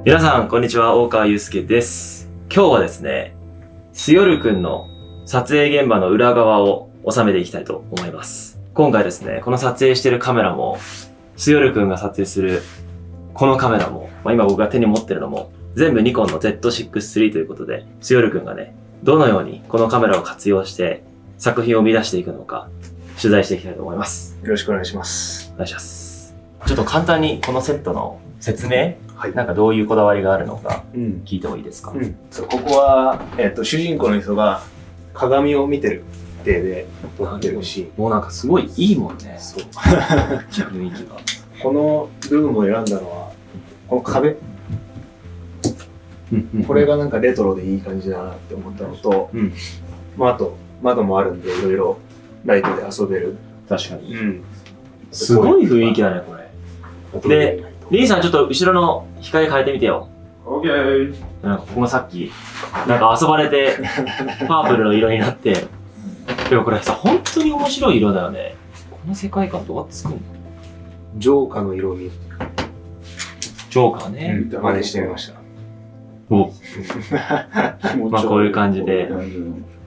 皆さん、こんにちは。大川祐介です。今日はですね、スヨルくんの撮影現場の裏側を収めていきたいと思います。今回ですね、この撮影しているカメラも、スヨルくんが撮影するこのカメラも、今僕が手に持ってるのも、全部ニコンの Z6 III ということで、スヨルくんがね、どのようにこのカメラを活用して作品を生み出していくのか、取材していきたいと思います。よろしくお願いします。お願いします。ちょっと簡単にこのセットの説明、はい、なんかどういうこだわりがあるのか聞いてもいいですか？そう、ここは、主人公の人が鏡を見てる体で撮ってるし、もうなんかすごいいいもんね。そう。雰囲気が。このルームを選んだのは、この壁。これがなんかレトロでいい感じだなって思ったのと、あと窓もあるんでいろいろライトで遊べる。確かに。すごい雰囲気だね、これ。で、リーさんちょっと後ろの光変えてみてよ。オッケー。ここがさっき、なんか遊ばれて、パープルの色になって。でもこれさ、本当に面白い色だよね。この世界観どうやって作るの？ジョーカーの色味。ジョーカーね。真似してみました。おまあこういう感じで。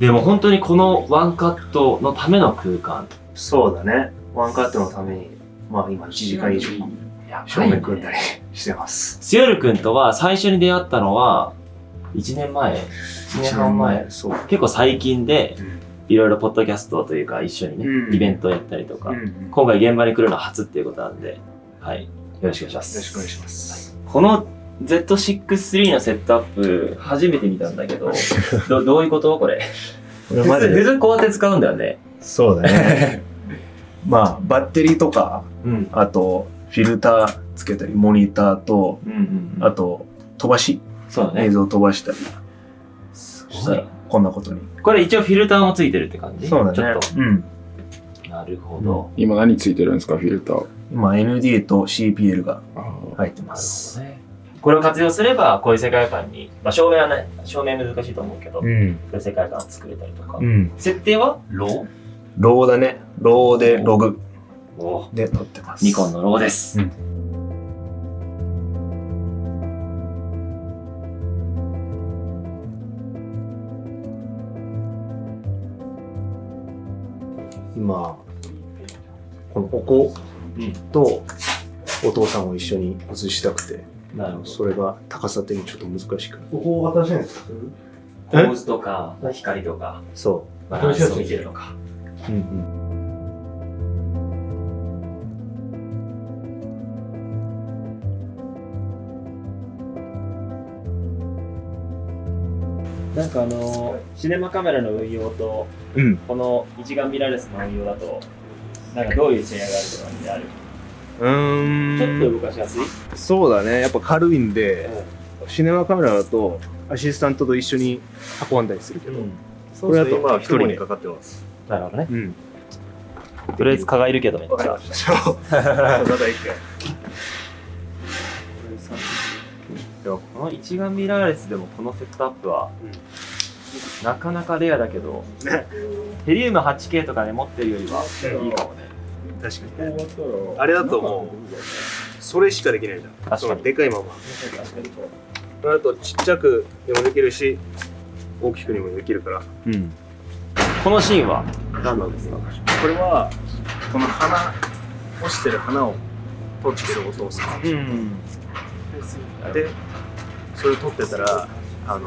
でも本当にこのワンカットのための空間。そうだね。ワンカットのために、今1時間以上。照明組んだりしてます。スヨルくんとは最初に出会ったのは1年前 ?1 年半前。そう。結構最近で、いろいろポッドキャストというか一緒にね、イベントをやったりとか、今回現場に来るのは初っていうことなんで、はい。よろしくお願いします。よろしくお願いします。この Z6 III のセットアップ、初めて見たんだけど、どういうことこれ。普通こうやって使うんだよね。そうだね。バッテリーとか、あと、フィルターつけたり、モニターと、あと、飛ばし、そうだね、映像飛ばしたりしたら、こんなことに。これ一応フィルターもついてるって感じ？そうだね。ちょっと。なるほど。今何ついてるんですか、フィルター？今 ND と CPL が入ってます。なるほどね。これを活用すれば、こういう世界観に、照明はね、照明難しいと思うけど、こういう世界観を作れたりとか。設定はロー？ローだね。ローでログで撮ってます。ニコンのローです。今、このお香とお父さんを一緒に写したくて、それが高さ的にちょっと難しく。ここを渡せないんですか？構図とか光とか、そう。バランスを見てるのか。なんかシネマカメラの運用と、この一眼ミラーレスの運用だと、なんかどういう違いがあるとかってある？ちょっと動かしやすい？そうだね。やっぱ軽いんで、シネマカメラだとアシスタントと一緒に運んだりするけど、これだと今一人にかかってます。なるほどね。とりあえず蚊がいるけどめっちゃ。でもこの一眼ミラーレスでもこのセットアップは、なかなかレアだけど、ヘリウム 8K とかね持ってるよりはいいかもね。確かにね。あれだともうそれしかできないじゃん。確かに。でかいまま。それだとちっちゃくにもできるし、大きくにもできるから。このシーンは何なんですか？これはこの花、落ちてる花を撮ってるお父さん。で、それを撮ってたら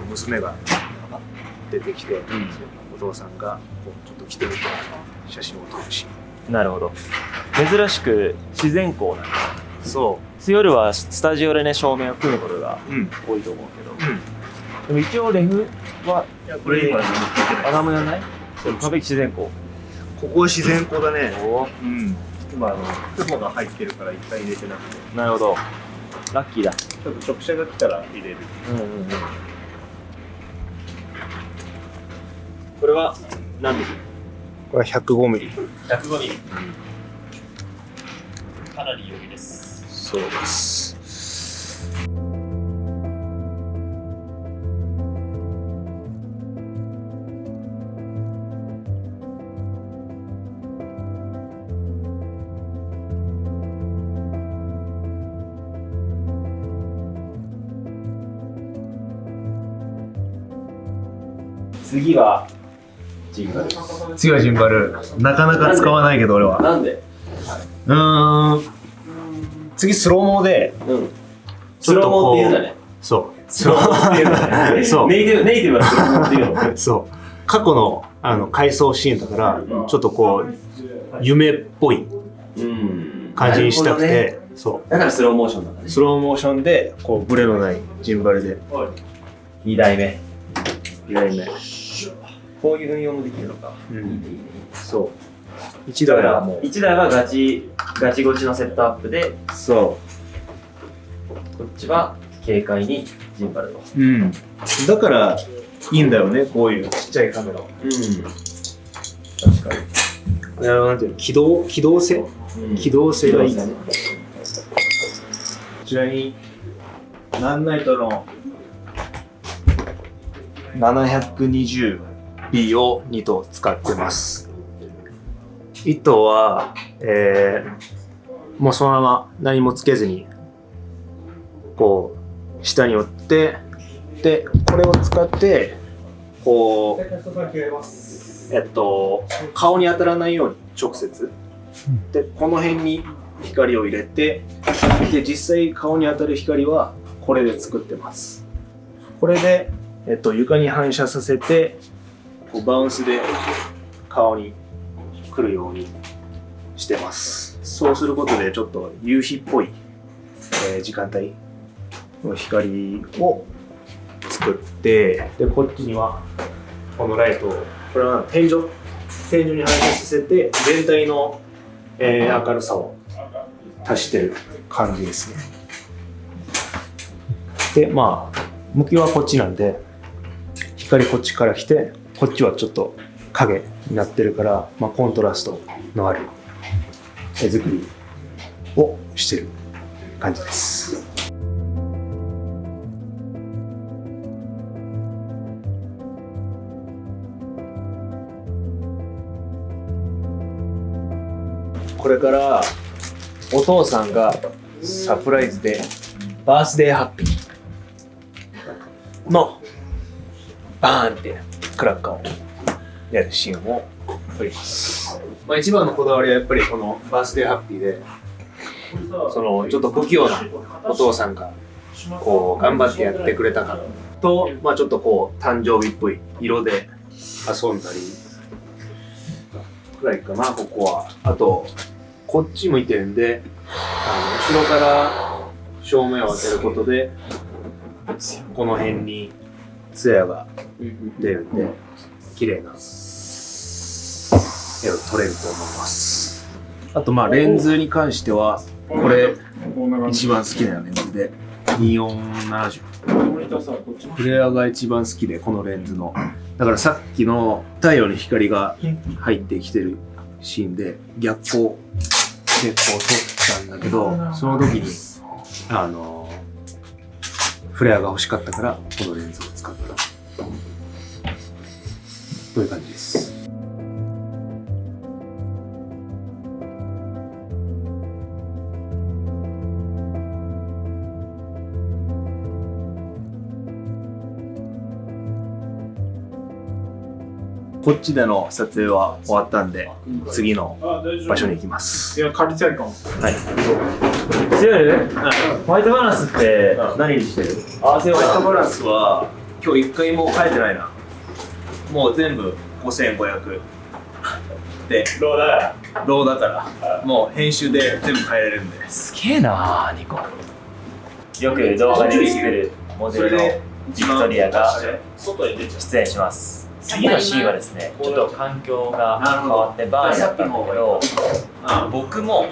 娘が出てきて、お父さんがちょっと来てみて写真を撮るし。なるほど。珍しく自然光なんだ。そう。夜はスタジオでね照明を組むことが多いと思うけど、でも一応レフはこれ今何もやらない？完璧自然光。ここは自然光だね。今雲が入ってるから一回入れてなくて。なるほど。ラッキーだ。ちょっと直射が来たら入れる。これは何ミリ？これは105ミリ。105ミリ。かなり良いです。そうです。次はジンバル。次はジンバル。なかなか使わないけど俺は。なんで？次スローモで、スローモって言うんだね。そう。スローモって言うんだね。そう。ネイティブはスローモって言うの。そう。過去の回想シーンだから、ちょっとこう夢っぽい感じにしたくて、そう。だからスローモーションなんだね。スローモーションでこうブレのないジンバルで。2代目。2代目。こういう運用もできるのか。そう。1台はもう。1台はガチゴチのセットアップで、そこっちは軽快にジンバルと。う。だからいいんだよね、こういうちっちゃいカメラは。確かに。なんていうの、機動性、機動性がいいね。こちらにナンナイトの 720B を2頭使ってます。1頭は、もうそのまま何もつけずにこう下に折って、でこれを使ってこう顔に当たらないように直接でこの辺に光を入れて、で実際顔に当たる光はこれで作ってます。これで、床に反射させてこうバウンスで顔に来るようにしてます。そうすることでちょっと夕日っぽい、時間帯の光を作って、でこっちにはこのライトを、これは天井に反射させて全体の、明るさを足してる感じですね。でまあ向きはこっちなんで光こっちから来て、こっちはちょっと影になってるから、まあ、コントラストのある絵作りをしてる感じです。これからお父さんがサプライズでバースデーハッピーのバーンってクラッカーをやるシーンを撮ります。まあ、一番のこだわりはやっぱりこのバースデーハッピーで、そのちょっと不器用なお父さんがこう頑張ってやってくれたからと、まあ、ちょっとこう誕生日っぽい色で遊んだりくらいかな、ここは。あとこっち向いてるんで、後ろから照明を当てることでこの辺に艶が出るんで綺麗な絵を撮れると思います。あとまあレンズに関してはこれ一番好きなレンズで2470、フレアが一番好きで、このレンズのだからさっきの太陽の光が入ってきてるシーンで逆光でこう撮ったんだけど、その時にフレアが欲しかったからこのレンズを使ったという感じです。こっちでの撮影は終わったんで、次の場所に行きます。いや、借りたいかも。はい。強いね。ホワイトバランスって何にしてる？ホワイトバランスは今日一回も変えてないな。もう全部5500でローだからもう編集で全部変えれるんで。すげえなー、ニコ。よく動画で映ってるモデルのビクトリアが出演します。次のシーンはですね、ちょっと環境が変わってバーになったんだけど、僕も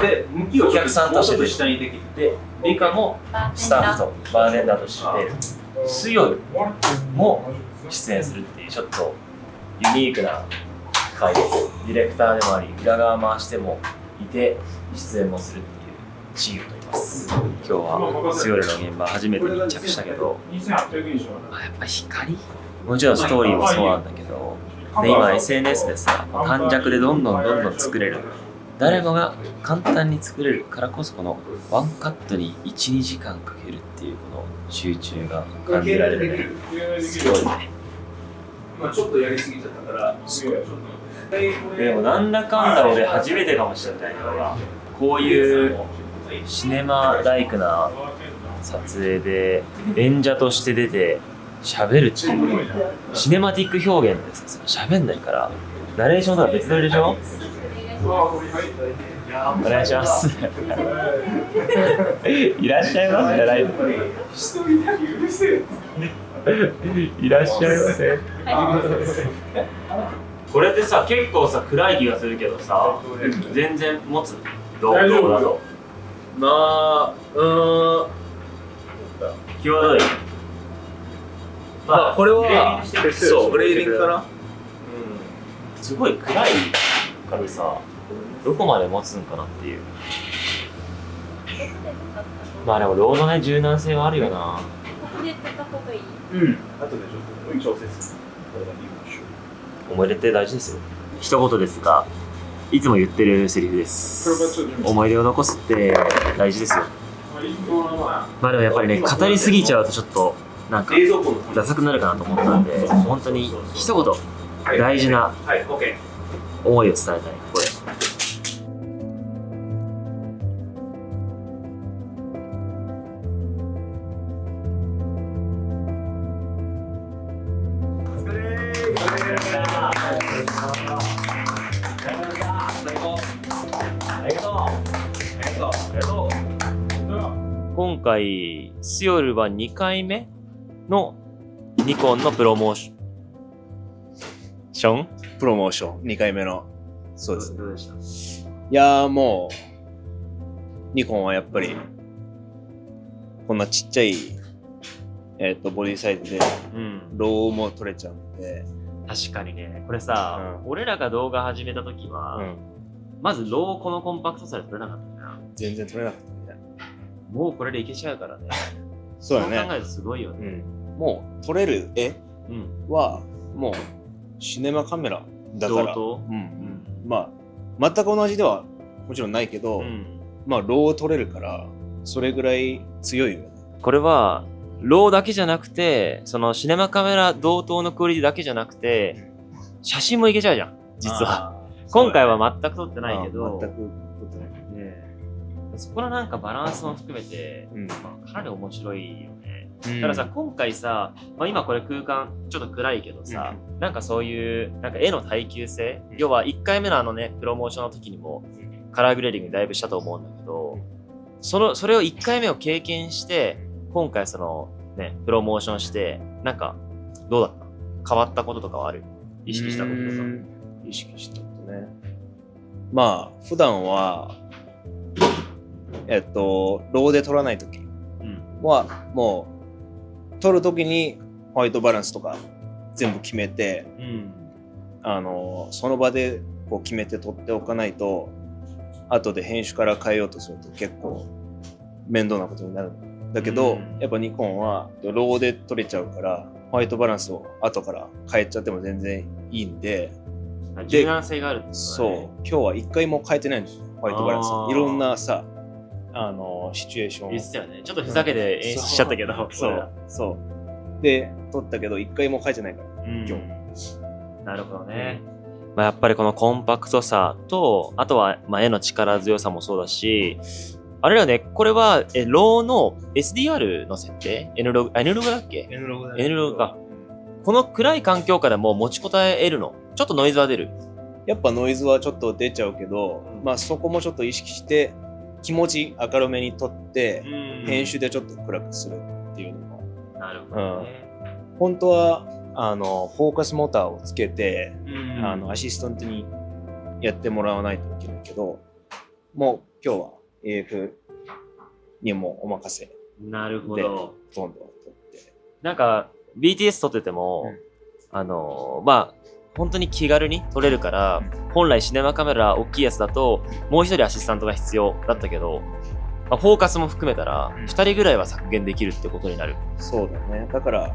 で向きをお客さんとして下にできて、リカもスタッフとバーテンダーとして水曜日も出演するっていうちょっとユニークな回です。ディレクターでもあり、裏側回してもいて出演もするっていうチームと言います。今日は水曜日の現場初めて密着したけど、やっぱ光、もちろんストーリーもそうなんだけど、で今 SNS でさ、短尺でどんどん作れる、誰もが簡単に作れるからこそ、このワンカットに 1,2 時間かけるっていうこの集中が感じられるね。すごいね。まあちょっとやりすぎちゃったからでもなんだかんだ俺初めてかもしれないのがこういうシネマライクな撮影で演者として出て喋るっていうシネマティック表現ってさ喋んないからナレーションとか別撮りでしょ。お願いしますいらっしゃいませじゃないいらっしゃいませこれってさ結構さ暗い気がするけどさ全然持つどうだとまあ際どいまあこれはそうグレーディングかな。すごい暗いからさどこまで持つんかなっていう。まあでもロードね柔軟性はあるよな。ここでやってた方がいい。後でちょっと調整する。これがいいでしょう。思い出って大事ですよ。一言ですがいつも言ってるセリフです。思い出を残すって大事ですよ。まあでもやっぱりね語りすぎちゃうとちょっとなんかダサくなるかなと思ったんで本当に一言大事な思いを伝えたいこれ。今回スヨルは2回目のニコンのプロモーションプロモーション2回目のそうですね。どうでした？いやーもうニコンはやっぱりこんなちっちゃいボディサイズでローも取れちゃうので、確かにねこれさ、俺らが動画始めた時は、まずローこのコンパクトさで撮れなかったな。全然取れなかったね。もうこれでいけちゃうからね。そうだね。そう考えるとすごいよね。もう撮れる絵はもうシネマカメラだから、まあ全く同じではもちろんないけど、まあロー撮れるからそれぐらい強いよね。これはローだけじゃなくてそのシネマカメラ同等のクオリティだけじゃなくて写真もいけちゃうじゃん実は。今回は全く撮ってないけど、全く撮ってないね。そこのなんかバランスも含めて、かなり面白いよね。だからさ今回さ、今これ空間ちょっと暗いけどさ、なんかそういうなんか絵の耐久性、要は1回目のねプロモーションの時にもカラーグレーディングだいぶしたと思うんだけど、それを1回目を経験して今回そのねプロモーションしてなんかどうだった？変わったこととかはある？意識したこととか。意識したことね。まあ普段はローで撮らない時はもう撮る時にホワイトバランスとか全部決めて、その場でこう決めて撮っておかないと後で編集から変えようとすると結構面倒なことになるんだけど、やっぱニコンはローで撮れちゃうからホワイトバランスを後から変えちゃっても全然いいんで、柔軟性があるってことだね。そう今日は一回も変えてないんですよホワイトバランス。いろんなさシチュエーション言ってたよね。ちょっとふざけて演出しちゃったけど、そうで撮ったけど一回も変えてないから、今日。なるほどね。やっぱりこのコンパクトさとあとは絵の力強さもそうだし、あれだよね、これはローの SDR の設定 N ログだっけ？ N ログだね。 N ログか。この暗い環境下でも持ちこたえ得るの？ちょっとノイズは出る？やっぱノイズはちょっと出ちゃうけど、まあそこもちょっと意識して気持ち明るめに撮って編集でちょっと暗くするっていうのも。なるほどね。本当はフォーカスモーターをつけてアシスタントにやってもらわないといけないけど、もう今日は AF にもお任せで。なるほど。どんどん撮って。なんか BTS 撮ってても、本当に気軽に撮れるから、本来シネマカメラ大きいやつだともう一人アシスタントが必要だったけど、フォーカスも含めたら2人ぐらいは削減できるってことになる。そうだね。だから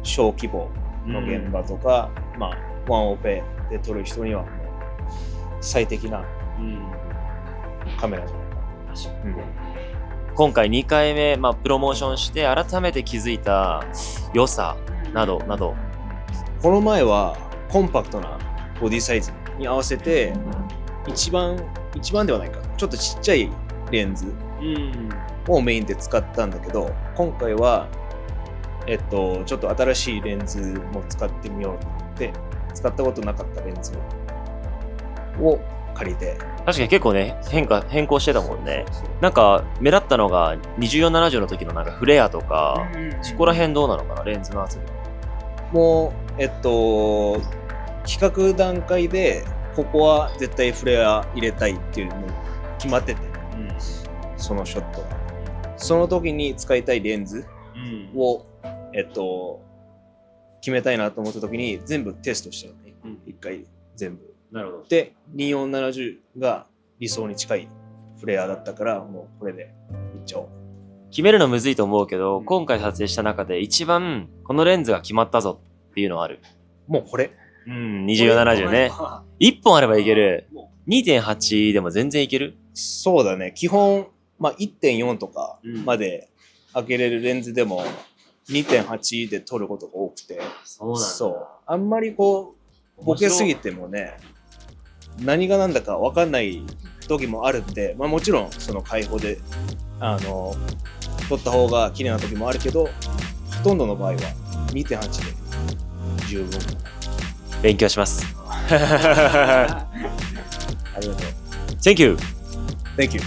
小規模の現場とか、ワンオペで撮る人にはもう最適なカメラじゃないかな。確かに。今回2回目、プロモーションして改めて気づいた良さなどなどこの前はコンパクトなボディサイズに合わせて、一番ではないか、ちょっとちっちゃいレンズをメインで使ったんだけど、今回は、ちょっと新しいレンズも使ってみようって使ったことなかったレンズを借りて。確かに結構ね、変更してたもんね。なんか、目立ったのが、2470の時のなんかフレアとか、そこら辺どうなのかな、レンズの圧力。もう、企画段階で、ここは絶対フレア入れたいっていうの決まってて、そのショットは。その時に使いたいレンズを、決めたいなと思った時に全部テストしたのね。一回全部。なるほど。で、2470が理想に近いフレアだったから、もうこれでいっちゃおう。決めるのむずいと思うけど、今回撮影した中で一番このレンズが決まったぞっていうのはある。もうこれ。2470ね。1本あればいける。2.8 でも全然いける。そうだね。基本、1.4 とかまで開けれるレンズでも 2.8 で撮ることが多くて。そう。あんまりこう、ボケすぎてもね、何が何だか分かんない時もあるんで、もちろんその開放で、撮った方が綺麗な時もあるけど、ほとんどの場合は 2.8 で十分。勉強します。ありがとう。Thank you! Thank you!